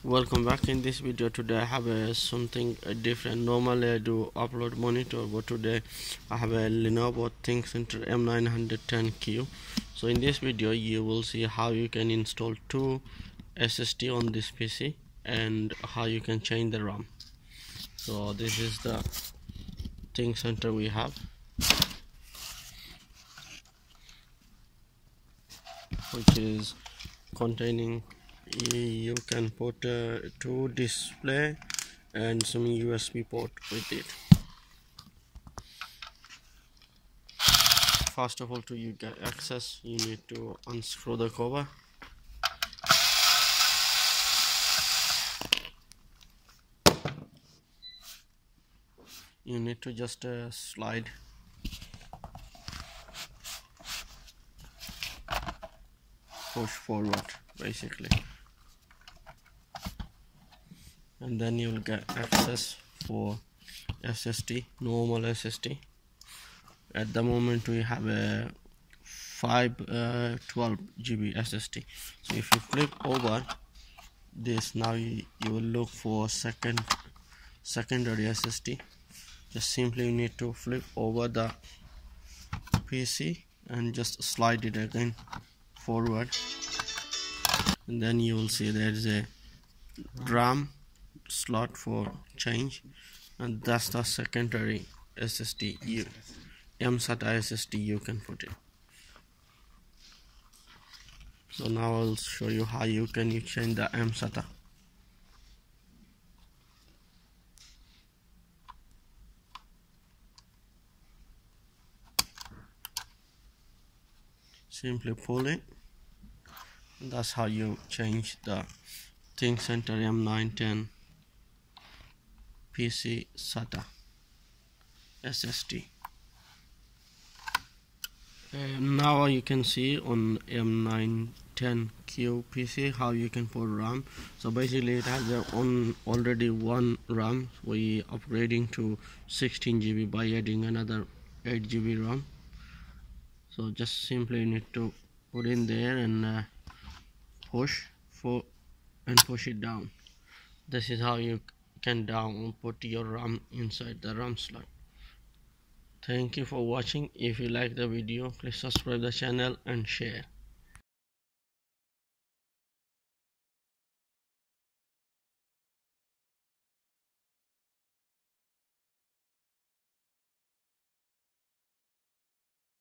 Welcome back. In this video today I have something different. Normally I do upload monitor, but today I have a Lenovo ThinkCentre M910q. So in this video you will see how you can install two SSD on this PC and how you can change the RAM. So this is the ThinkCentre we have, which is containing, you can put two display and some USB port with it. First of all, to you get access, you need to unscrew the cover. You need to just slide push forward basically, and then you'll get access for SSD, normal SSD. At the moment we have a 12 GB SSD. So if you flip over this, now you will look for secondary SSD. Just simply you need to flip over the PC and just slide it again forward, and then you will see there is a RAM slot for change, and that's the secondary SSD. SATA SSD you can put it. So now I'll show you how you can change the SATA. Simply pull it. That's how you change the ThinkCentre M910 PC SATA SSD. Now you can see on M910q PC how you can put RAM. So basically it has already one RAM. We upgrading to 16 GB by adding another 8 GB RAM. So just simply you need to put in there and push it down. This is how you can put your RAM inside the RAM slot. Thank you for watching. If you like the video, please subscribe the channel and share.